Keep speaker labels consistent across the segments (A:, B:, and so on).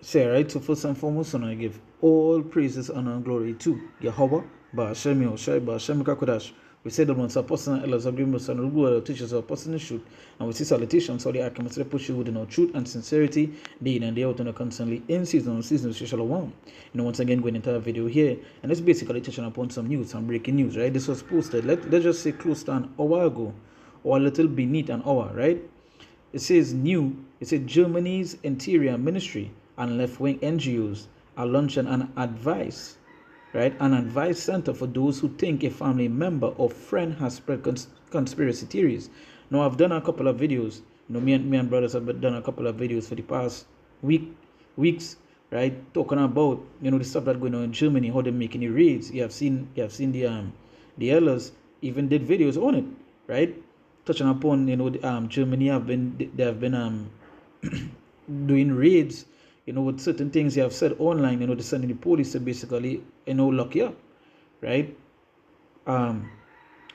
A: Say, right, so first and foremost, and I give all praises, honor, and glory to Yahweh, Ba'ashem Yoshai, Ba'ashem Kakodash. We say that once apostle and elders agreement and rule teachers of apostle and shoot, and we see salutations, all the arguments that push you within our truth and sincerity, day in and day out, and constantly in season on season, social one. Once again, going into a video here, and it's basically touching upon some news, some breaking news, right? This was posted, let's just say close to an hour ago, or a little beneath an hour, right? It says Germany's interior ministry and left-wing NGOs are launching an advice, right? An advice center for those who think a family member or friend has spread conspiracy theories. Now, I've done a couple of videos. Me and brothers have done a couple of videos for the past weeks, right? Talking about the stuff that's going on in Germany, how they're making the raids. You have seen the elders even did videos on it, right? Touching upon Germany have been doing raids, with certain things you have said online, they're sending the police to basically lock you up, right?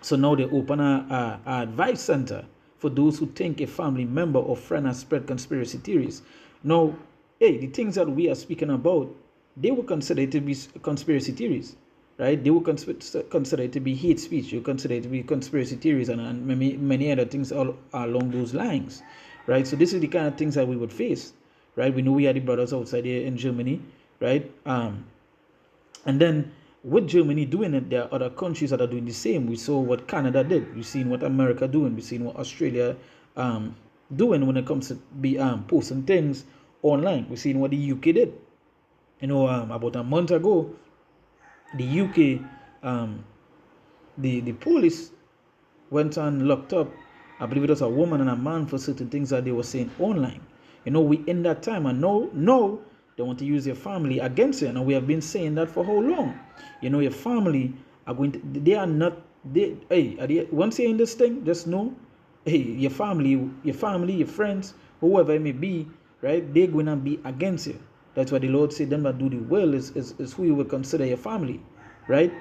A: So now they open a advice center for those who think a family member or friend has spread conspiracy theories. Now, the things that we are speaking about, they were considered to be conspiracy theories, right? They were considered to be hate speech. They were considered to be conspiracy theories and many other things all along those lines, right? So this is the kind of things that we would face, right? We know we are the brothers outside here in Germany, right? And then with Germany doing it, there are other countries that are doing the same. We saw what Canada did. We've seen what America doing. We've seen what Australia doing when it comes to be posting things online. We've seen what the UK did. About a month ago, the UK, the police went and locked up, I believe it was a woman and a man, for certain things that they were saying online. We in that time, and no, they want to use your family against you. And we have been saying that for how long? Your family are going to, they are not, once you're in this thing, just know, your family, your friends, whoever it may be, right, they're going to be against you. That's why the Lord said, them that do the will is who you will consider your family, right?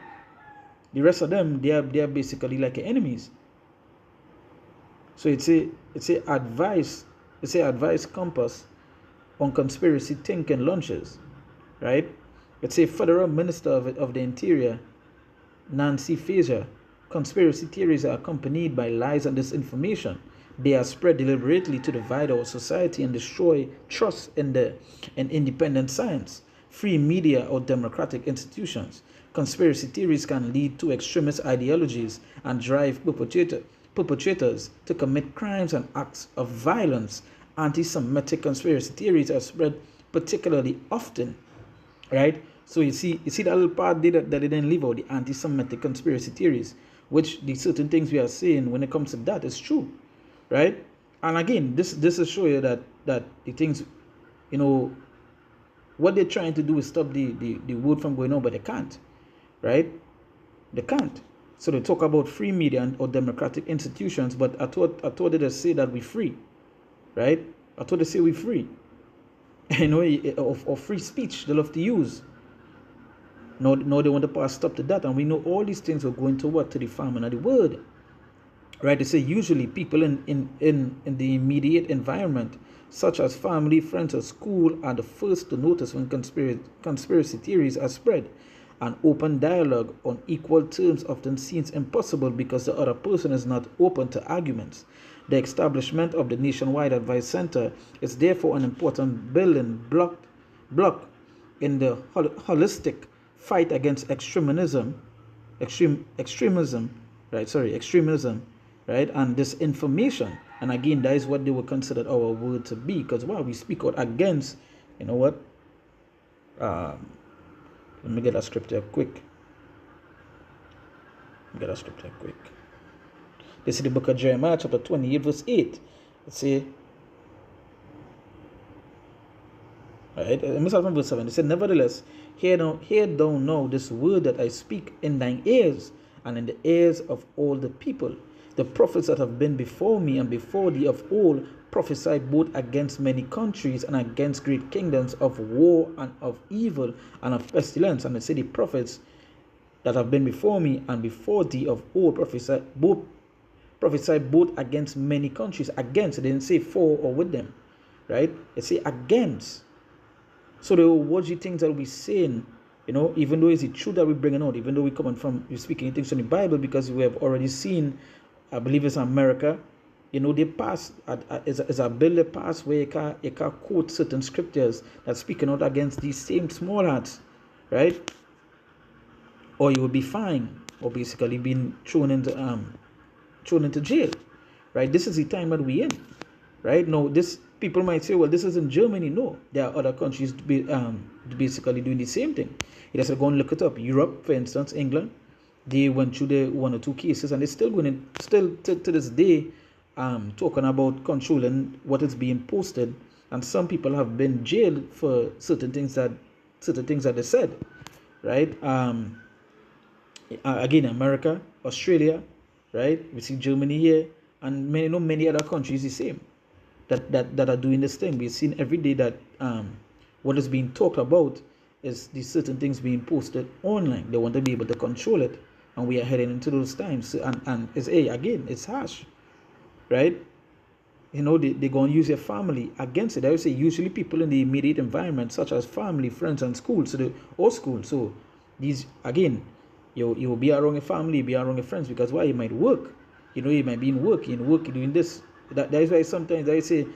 A: The rest of them, they are basically like your enemies. So it's a advice compass on conspiracy thinking launches, right? It's a Federal Minister of the Interior, Nancy Faeser. Conspiracy theories are accompanied by lies and disinformation. They are spread deliberately to divide our society and destroy trust in independent science, free media, or democratic institutions. Conspiracy theories can lead to extremist ideologies and drive perpetrators to commit crimes and acts of violence. Anti-Semitic conspiracy theories are spread particularly often, right? So you see that little part there that they didn't leave out, the anti-Semitic conspiracy theories, which the certain things we are saying when it comes to that is true, right? And again, this is show you that the things, what they're trying to do is stop the word from going on, but they can't, right? They can't. So they talk about free media or democratic institutions, but I thought they just say that we're free, right? I thought they say we're free, of free speech they love to use. No, they want to pass stop to that, and we know all these things are going to what? To the famine of the word, right? They say usually people in the immediate environment, such as family, friends, or school, are the first to notice when conspiracy theories are spread. An open dialogue on equal terms often seems impossible because the other person is not open to arguments. The establishment of the Nationwide Advice Center is therefore an important building block in the holistic fight against extremism, right, and disinformation. And again, that is what they would consider our word to be, because while we speak out against, let me get a scripture quick. This is the book of Jeremiah, chapter 28, verse 8. Let's see. Right, let me start from verse 7. It said, "Nevertheless, hear thou now this word that I speak in thine ears, and in the ears of all the people. The prophets that have been before me and before thee of old prophesied both against many countries and against great kingdoms, of war and of evil and of pestilence." And I say the prophets that have been before me and before thee of old prophesied both against many countries. Against, it didn't say for or with them, right? It say against. So the worldly things that we're saying, even though it's true that we're bringing out, even though we're speaking things from the Bible, because we have already seen, I believe it's America, they pass, as a bill they pass where you can quote certain scriptures that speaking out against these same small hearts, right? Or you will be fined, or basically being thrown into jail, right? This is the time that we're in, right? No, this people might say, well, this is in Germany. No, there are other countries basically doing the same thing. You just go and look it up. Europe, for instance, England, they went through the 1 or 2 cases, and they're still going to this day talking about controlling what is being posted, and some people have been jailed for certain things that they said, right? Again, America, Australia, right? We see Germany here, and many other countries the same that are doing this thing. We've seen every day that what is being talked about is these certain things being posted online. They want to be able to control it, and we are heading into those times. And it's harsh, right? They go and use their family against it. I would say usually people in the immediate environment, such as family, friends, and school. Or school. So these again, you will be around your family, be around your friends, because why? You might work. You might be in work, you're doing this. That is why sometimes they say,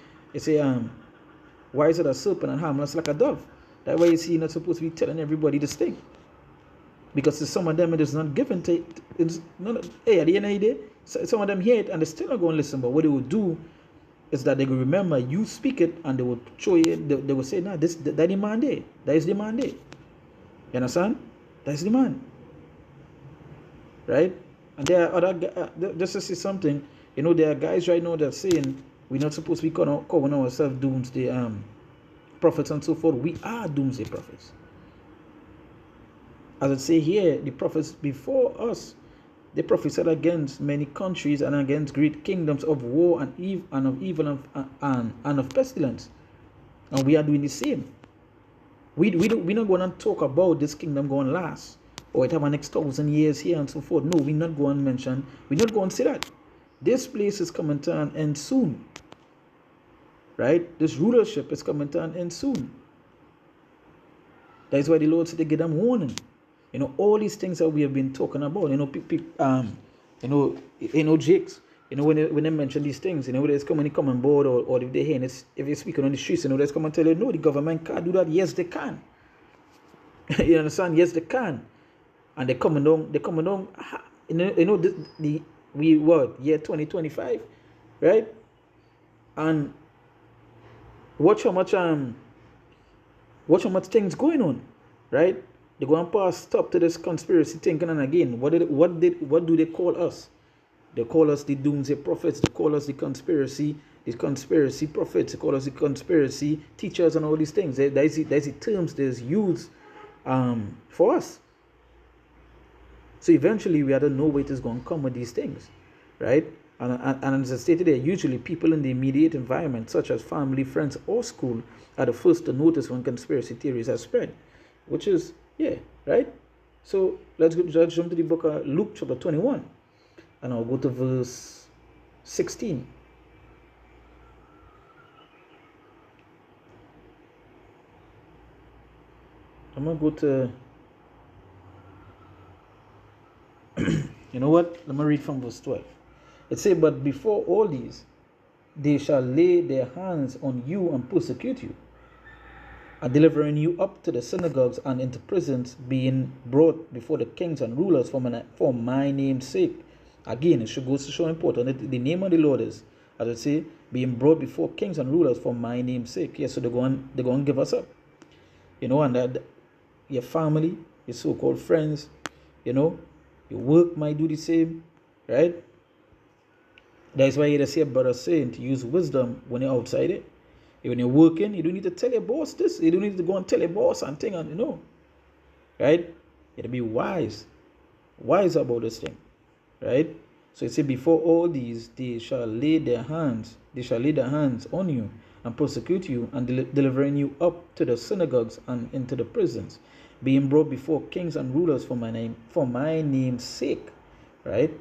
A: why is it a serpent and harmless like a dove? That's why you see you're not supposed to be telling everybody this thing. Because to some of them it is not given to, it's not, hey, at the end of the day, some of them hear it and they're still not going to listen. But what they will do is that they will remember you speak it, and they will show you, they will say, nah, that the man there. That is the man there. You understand? That is the man. Right? And there are other, just to say something, there are guys right now that are saying we're not supposed to be calling ourselves doomsday prophets and so forth. We are doomsday prophets. As I say here, the prophets before us, they prophesied against many countries and against great kingdoms of war and of evil and of pestilence. And we are doing the same. We're not going to talk about this kingdom going to last, or it have a next 1,000 years here and so forth. No, we're not going to say that. This place is coming to an end soon. Right? This rulership is coming to an end soon. That is why the Lord said to give them warning. All these things that we have been talking about, Jakes, when they mention these things, whether it's coming on board, or if they hear it, if you're speaking on the streets, they come and tell you, no, the government can't do that. Yes, they can. You understand? Yes, they can. And they're coming down, year 2025, right? And watch how much things going on, right? They go and pass stop to this conspiracy thinking, and again, what do they call us? They call us the doomsday prophets. They call us the conspiracy prophets. They call us the conspiracy teachers and all these things. That's the terms there's used for us. So eventually we have to know where it is going to come with these things, right? And as I stated there, usually people in the immediate environment, such as family, friends, or school, are the first to notice when conspiracy theories are spread, which is, right? So let's jump to the book of Luke chapter 21, and I'll go to verse 16. I'm going to go to, you know what? Let me read from verse 12. It says, but before all these, they shall lay their hands on you and persecute you, and delivering you up to the synagogues and into prisons, being brought before the kings and rulers for my name's sake. Again, it should go to show important. The name of the Lord is, as I say, being brought before kings and rulers for my name's sake. Yes, so they're going to give us up. And that your family, your so-called friends, your work might do the same, right? That's why you see a brother saying to use wisdom when you're outside it. When you're working, you don't need to tell your boss this. You don't need to go and tell your boss and thing, and right? You have to be wise about this thing, right? So it says, before all these, they shall lay their hands on you and persecute you, and delivering you up to the synagogues and into the prisons, being brought before kings and rulers for my name's sake, right?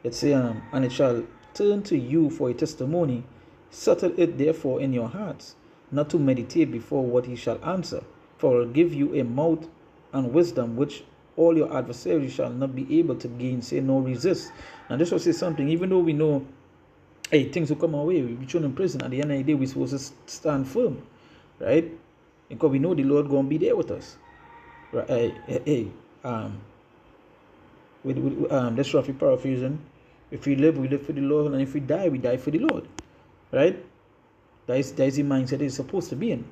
A: It says, and it shall turn to you for a testimony. Settle it therefore in your hearts, not to meditate before what he shall answer. For I will give you a mouth and wisdom which all your adversaries shall not be able to gainsay nor resist. Now this will say something, even though we know, hey, things will come our way, we'll be thrown in prison. At the end of the day, we're supposed to stand firm, right? Because we know the Lord gonna be there with us. Right? Let's roughly paraphrasing. If we live for the Lord, and if we die for the Lord. Right? That is the mindset it's supposed to be in.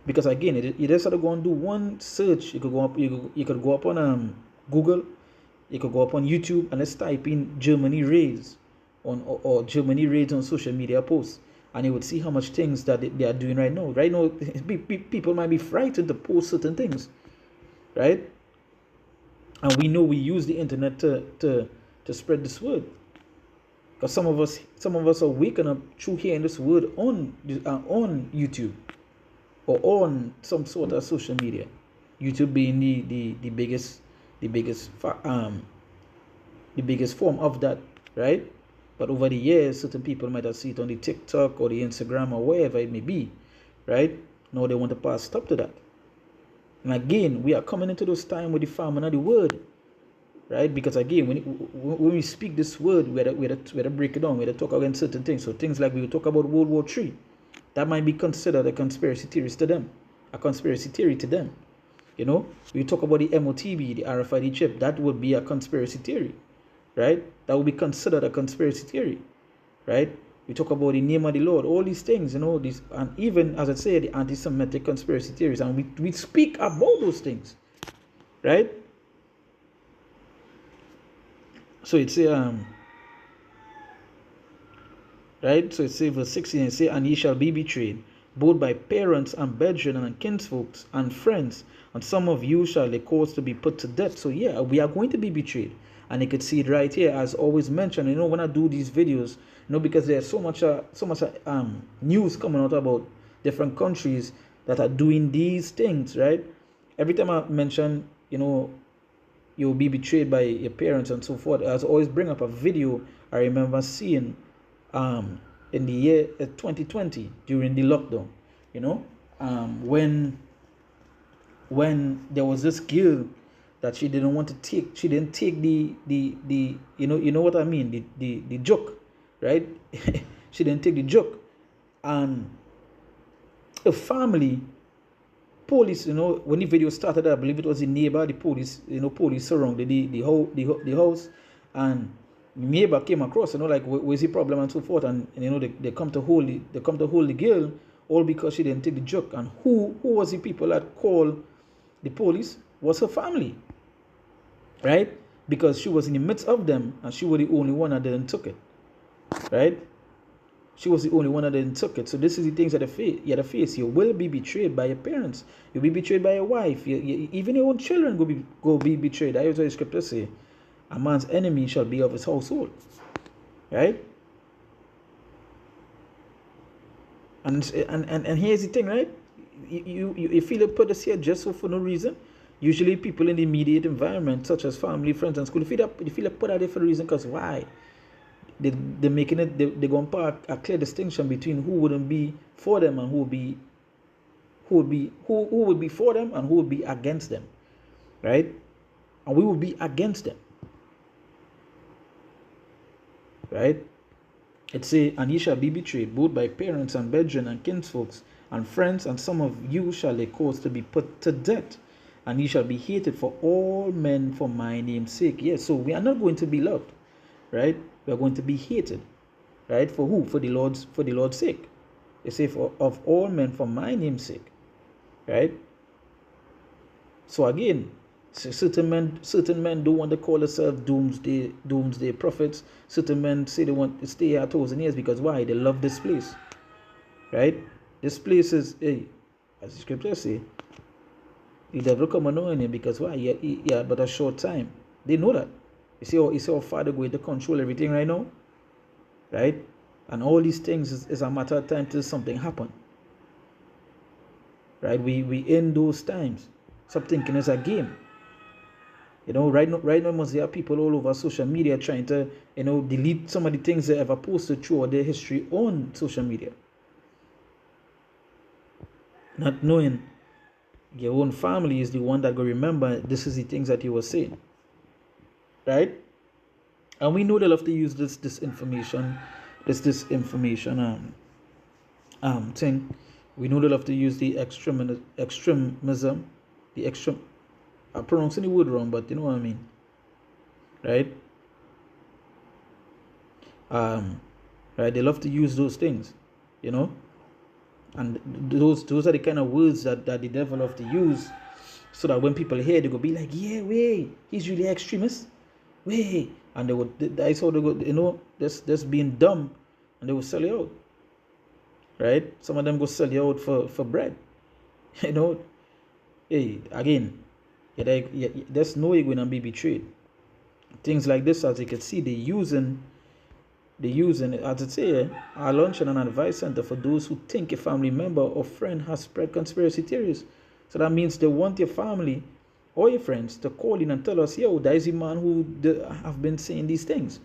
A: Because again, you just have to go and do one search. You could go up. You could go up on Google. You could go up on YouTube and let's type in Germany raids or Germany raids on social media posts, and you would see how much things that they are doing right now. Right now, people might be frightened to post certain things, right? And we know we use the internet to spread this word. Because some of us are waking up through hearing this word on YouTube or on some sort of social media. YouTube being the biggest form of that, right? But over the years, certain people might have seen it on the TikTok or the Instagram or wherever it may be, right? Now they want to pass stop to that. And again, we are coming into this time with the famine of the word, right? Because again, when we speak this word, we have to break it down, we have to talk against certain things. So things like we will talk about World War III, that might be considered a conspiracy theory to them, You know, we talk about the MOTB, the RFID chip, that would be a conspiracy theory, right? That would be considered a conspiracy theory, right? We talk about the name of the Lord, all these things, you know, these, and even, as I say, the anti-Semitic conspiracy theories, and we speak about those things, right? So it's right? So it says verse 16, it says, and ye shall be betrayed, both by parents and brethren and kinsfolks and friends, and some of you shall they cause to be put to death. So yeah, we are going to be betrayed. And you could see it right here, as always mentioned, you know, when I do these videos, you know, because there's so much news coming out about different countries that are doing these things, right? Every time I mention, you know, you'll be betrayed by your parents and so forth, I always bring up a video I remember seeing in the year 2020 during the lockdown, you know, when there was this girl that she didn't want to take, she didn't take the you know what I mean, the joke, right? She didn't take the joke, and a family, police, you know, when the video started, I believe it was the neighbor, the police, you know, police surrounded the house, and the neighbor came across, you know, like, where's the problem and so forth, and you know, they come to hold the girl, all because she didn't take the joke. And who was the people that called the police? Was her family, right? Because she was in the midst of them, and she was the only one that didn't took it, right? She was the only one that didn't took it. So this is the things that you have to face. You will be betrayed by your parents. You'll be betrayed by your wife. Even your own children go be betrayed. That is what the scripture say. A man's enemy shall be of his household, right? And here's the thing, right? You feel it put this here just for no reason. Usually people in the immediate environment, such as family, friends, and school, you feel it put out there for a reason. Because why? They're making it, they're going to put a clear distinction between who wouldn't be for them and who would be for them and who would be against them, right? And we will be against them, right? It say, and ye shall be betrayed both by parents and brethren and kinsfolks and friends, and some of you shall they cause to be put to death, and ye shall be hated for all men for my name's sake. Yes, so we are not going to be loved, right? We are going to be hated, right? For who? For the Lord's sake. They say, of all men for my name's sake, right? So again, certain men don't want to call themselves doomsday prophets. Certain men say they want to stay here 1,000 years because why? They love this place, right? This place is, as the scripture say, the devil come annoying him because why? He had but a short time. They know that. You see how far they're going to control everything right now, right? And all these things is a matter of time till something happen, right? We in those times. Stop thinking it's a game. You know, right now must there are people all over social media trying to, you know, delete some of the things they ever posted throughout their history on social media. not knowing your own family is the one that go remember this is the things that you were saying, right? And we know they love to use this information, this information thing. We know they love to use the extremism, the extreme. I'm pronouncing the word wrong, but you know what I mean, right? Right? They love to use those things, you know, and those are the kind of words that the devil love to use, so that when people hear, they go be like, yeah, wait, he's really extremist, wait, and they would. That's how they go, you know, that's being dumb, and they will sell you out, right? Some of them go sell you out for bread, you know. Hey, again, there's no way you're gonna be betrayed. Things like this, as you can see, they're using as it say, our lunch and an advice center for those who think a family member or friend has spread conspiracy theories. So that means they want your family or your friends to call in and tell us, yo, that is a man who have been saying these things,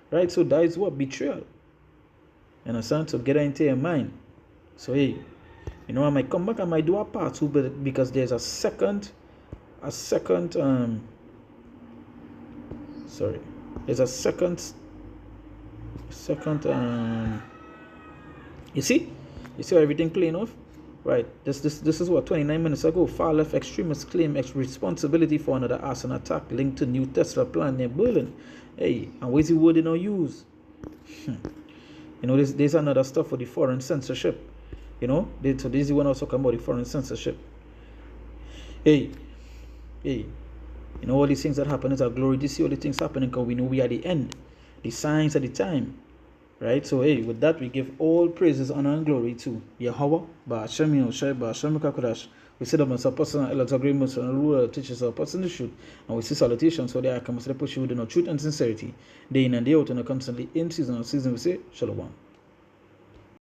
A: right? So that is what betrayal. You understand? So get that into your mind. So hey, you know, I might come back, I might do a part 2, but because there's a second there's a second you see how everything playing off, right? This is what 29 minutes ago. Far left extremists claim responsibility for another arson attack linked to new Tesla plant near Berlin. Hey, and where's the word they don't use? You know, there's another stuff for the foreign censorship. You know, so this is one also talking about the foreign censorship. Hey, you know, all these things that happen is our glory. This see all the things happening because we know we are the end, the signs at the time, right? So hey, with that we give all praises, honor, and glory to Yahweh, Ba'ashem Yoshai, Ba'ashem Kakodash. We sit up as a person, elders, agreements, and ruler teaches our person the truth, and we see salutations so they are come to push you with no truth and sincerity, day in and day out, and constantly in season we say Shalom.